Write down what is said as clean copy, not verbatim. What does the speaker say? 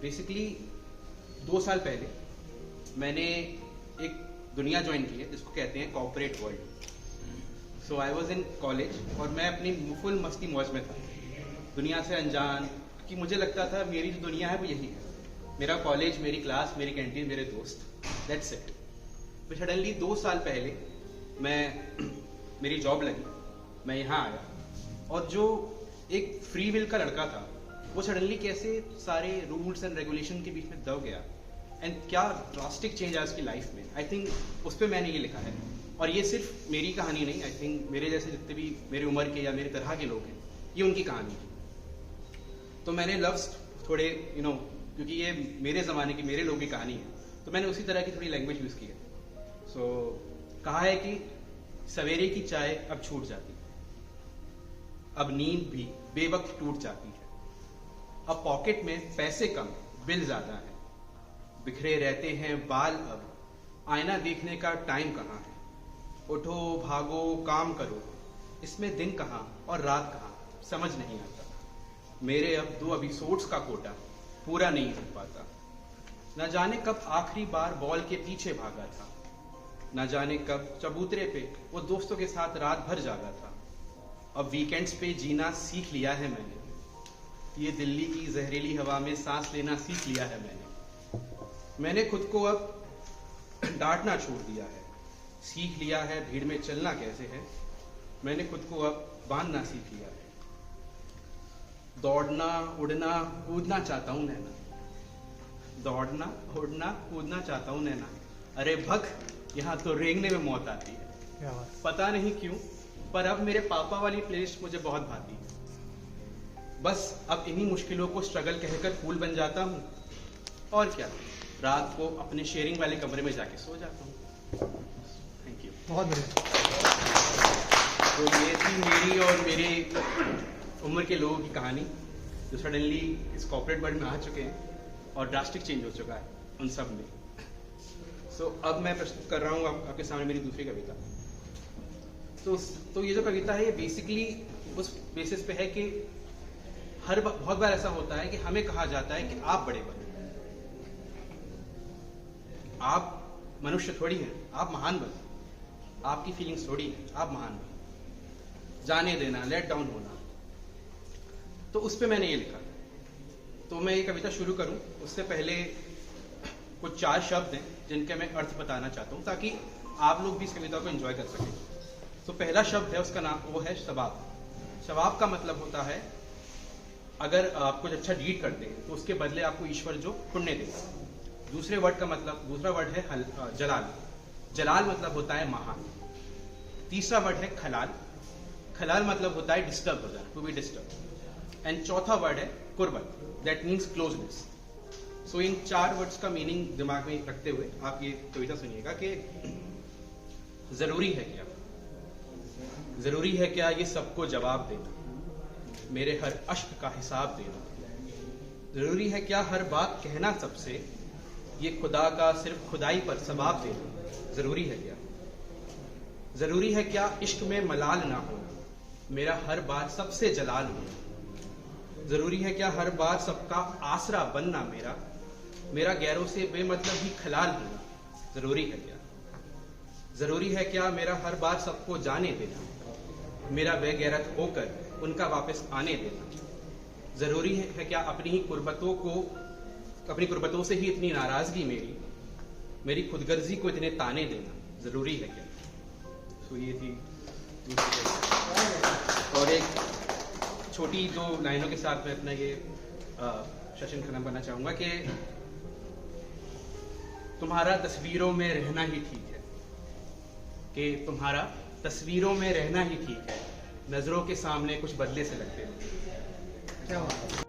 Basically 2 साल पहले मैंने एक दुनिया ज्वाइन की है जिसको कहते हैं corporate world. So I was in college और मैं अपनी फुल मस्ती मौज में था, दुनिया से अनजान, कि मुझे लगता था मेरी जो दुनिया है वो यही है, मेरा कॉलेज, मेरी क्लास, मेरी कैंटीन, मेरे दोस्त, दैट्स इट। फिर सडनली 2 साल पहले मेरी जॉब लगी, मैं यहाँ आया और जो एक फ्री विल का लड़का था वो सडनली कैसे सारे रूल्स एंड रेगुलेशन के बीच में दब गया एंड क्या ड्रास्टिक चेंज आया उसकी लाइफ में। आई थिंक उस पर मैंने ये लिखा है और ये सिर्फ मेरी कहानी नहीं, आई थिंक मेरे जैसे जितने भी मेरी उम्र के या मेरी तरह के लोग हैं ये उनकी कहानी है। तो मैंने लफ्ज़ थोड़े क्योंकि ये मेरे ज़माने की मेरे लोगों की कहानी है तो मैंने उसी तरह की थोड़ी लैंग्वेज यूज़ की है। सो कहा है कि सवेरे की चाय अब छूट जाती है, अब नींद भी बेवक्त टूट जाती है, अब पॉकेट में पैसे कम बिल ज्यादा है, बिखरे रहते हैं बाल, अब आईना देखने का टाइम कहाँ है, उठो भागो काम करो, इसमें दिन कहाँ और रात कहाँ समझ नहीं आता, मेरे अब 2 एपिसोड्स का कोटा पूरा नहीं हो पाता, न जाने कब आखिरी बार बॉल के पीछे भागा था, न जाने कब चबूतरे पे वो दोस्तों के साथ रात भर जागा था, अब वीकेंड्स पे जीना सीख लिया है मैंने, ये दिल्ली की जहरीली हवा में सांस लेना सीख लिया है मैंने खुद को अब डांटना छोड़ दिया है, सीख लिया है भीड़ में चलना कैसे है, मैंने खुद को अब बांधना सीख लिया है, दौड़ना उड़ना कूदना चाहता हूँ नैना, दौड़ना उड़ना कूदना चाहता हूँ नैना, अरे भग यहाँ तो रेंगने में मौत आती है, पता नहीं क्यों पर अब मेरे पापा वाली प्लेलिस्ट मुझे बहुत भाती है, बस अब इन्हीं मुश्किलों को स्ट्रगल कहकर कूल बन जाता हूँ और क्या, रात को अपने शेयरिंग वाले कमरे में जाके सो जाता हूँ। Thank you. बहुत बढ़िया। तो ये थी मेरी और मेरे उम्र के लोगों की कहानी जो सडनली इस कॉर्पोरेट वर्ल्ड में आ चुके हैं और ड्रास्टिक चेंज हो चुका है उन सब में। सो अब मैं प्रस्तुत कर रहा हूँ आपके सामने मेरी दूसरी कविता। तो ये जो कविता है ये बेसिकली उस बेसिस पे है कि बहुत बार ऐसा होता है कि हमें कहा जाता है कि आप बड़े बने, आप मनुष्य थोड़ी हैं, आप महान बने, आपकी फीलिंग्स थोड़ी हैं, आप महान बने, जाने देना, लेट डाउन होना। तो उस पे मैंने ये लिखा। तो मैं ये कविता शुरू करूं उससे पहले कुछ 4 शब्द हैं जिनके मैं अर्थ बताना चाहता हूं ताकि आप लोग भी इस कविता को एंजॉय कर सकें। तो पहला शब्द है, उसका नाम वो है शबाब। शबाब का मतलब होता है अगर आप कुछ अच्छा डीड करते हैं तो उसके बदले आपको ईश्वर जो पुण्य देगा। दूसरा वर्ड है जलाल। जलाल मतलब होता है महान। तीसरा वर्ड है खलाल। खलाल मतलब होता है डिस्टर्ब हो जाना, टू बी डिस्टर्ब। एंड चौथा वर्ड है कुर्बत, that means closeness. So in 4 words का मीनिंग दिमाग में रखते हुए आप ये कविता सुनिएगा कि जरूरी है क्या, जरूरी है क्या ये सबको जवाब देना, मेरे हर अश्क का हिसाब देना, जरूरी है क्या हर बात कहना सबसे, ये खुदा का सिर्फ खुदाई पर सवाब देना, जरूरी है क्या, जरूरी है क्या इश्क में मलाल ना होना, मेरा हर बात सबसे जलाल होना, जरूरी है क्या हर बात सबका आसरा बनना, मेरा गैरों से बेमतलब ही खलाल होना, जरूरी है क्या, जरूरी है क्या मेरा हर बार सबको जाने देना, मेरा बेगैरत होकर उनका वापस आने देना, जरूरी है क्या अपनी कुर्बतों से ही इतनी नाराजगी मेरी खुदगर्जी को इतने ताने देना, जरूरी है क्या। तो ये थी और एक छोटी 2 लाइनों के साथ मैं अपना ये सेशन खत्म करना चाहूंगा कि तुम्हारा तस्वीरों में रहना ही ठीक है, कि तुम्हारा तस्वीरों में रहना ही ठीक है, नजरों के सामने कुछ बदले से लगते हो। क्या बात है।